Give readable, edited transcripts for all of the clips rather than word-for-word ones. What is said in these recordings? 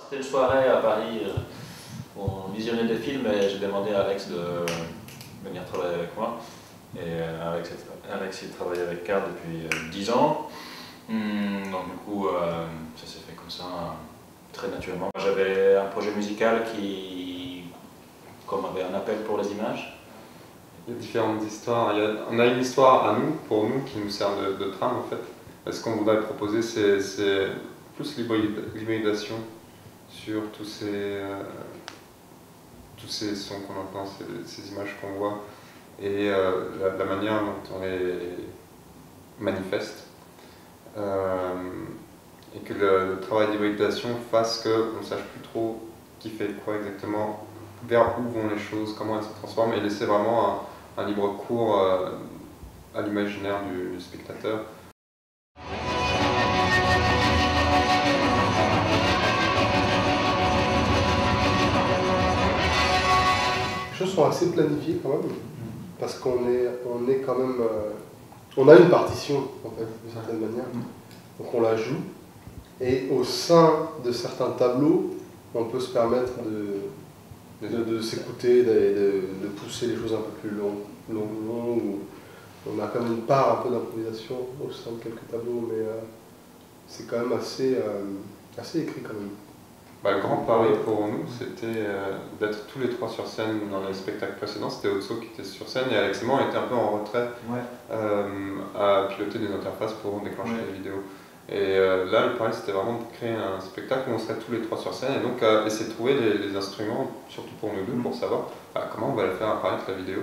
C'était une soirée à Paris où on visionnait des films et j'ai demandé à Alex de venir travailler avec moi. Et Alex il travaille avec Card depuis 10 ans. Donc du coup, ça s'est fait comme ça, très naturellement. J'avais un projet musical qui comme avait un appel pour les images. Il y a différentes histoires. On a une histoire à nous, pour nous, qui nous sert de trame en fait. Ce qu'on voudrait proposer, c'est plus l'hybridation sur tous ces sons qu'on entend, ces images qu'on voit, et la manière dont on les manifeste. Et que le travail d'hybridation fasse qu'on ne sache plus trop qui fait quoi exactement, vers où vont les choses, comment elles se transforment, et laisser vraiment un libre cours à l'imaginaire du spectateur. Les choses sont assez planifiées quand même, parce qu'on est quand même... on a une partition, en fait, d'une certaine manière, donc on la joue, et au sein de certains tableaux, on peut se permettre de s'écouter, de pousser les choses un peu plus long, où on a quand même une part un peu d'improvisation au sein de quelques tableaux, mais c'est quand même assez écrit quand même. Le grand pari pour nous, c'était d'être tous les trois sur scène dans les spectacles précédents. C'était Otso qui était sur scène et Alex et moi on était un peu en retrait à piloter des interfaces pour déclencher les vidéos. Et là, le pari c'était vraiment de créer un spectacle où on serait tous les trois sur scène et donc essayer de trouver les instruments, surtout pour nous deux, pour savoir comment on va faire apparaître la vidéo.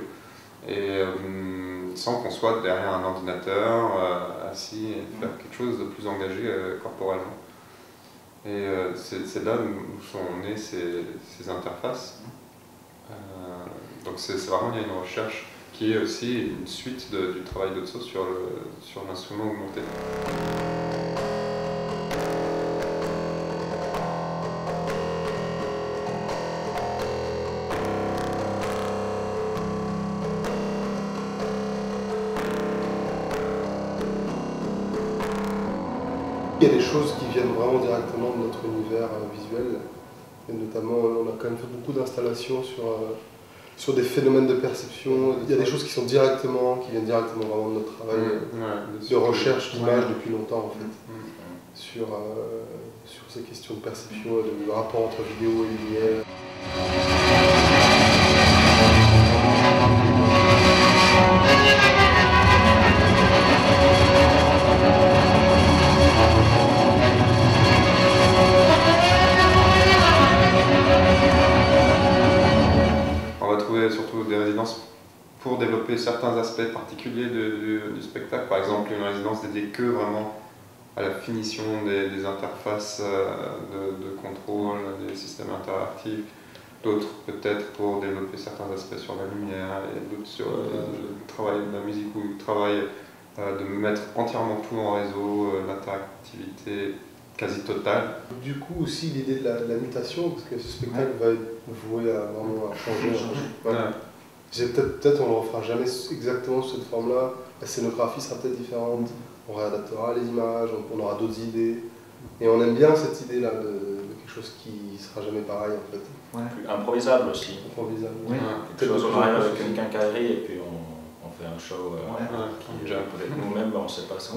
Et sans qu'on soit derrière un ordinateur, assis, et faire quelque chose de plus engagé corporellement. Et c'est là où sont nées ces interfaces. Donc c'est vraiment, il y a une recherche qui est aussi une suite du travail d'Otso sur l'instrument augmenté. Il y a des choses qui viennent vraiment directement de notre univers visuel, et notamment on a quand même fait beaucoup d'installations sur des phénomènes de perception. Il y a des choses qui viennent directement vraiment de notre travail de recherche d'images depuis longtemps en fait, sur ces questions de perception, de rapport entre vidéo et lumière. Surtout des résidences pour développer certains aspects particuliers du spectacle. Par exemple, une résidence dédiée que vraiment à la finition des interfaces de contrôle, des systèmes interactifs. D'autres peut-être pour développer certains aspects sur la lumière, et d'autres sur le travail de la musique ou le travail de mettre entièrement tout en réseau, l'interactivité quasi totale. Du coup aussi l'idée de la mutation, parce que ce spectacle va être voué à vraiment changer. Peut-être on ne le refera jamais exactement sous cette forme-là, la scénographie sera peut-être différente, on réadaptera les images, on aura d'autres idées. Et on aime bien cette idée-là de quelque chose qui ne sera jamais pareil en fait. Plus improvisable aussi. Improvisable. Quelque chose, on arrive avec une quincaillerie et puis on fait un show qui peut-être nous-mêmes, on ne sait pas ça.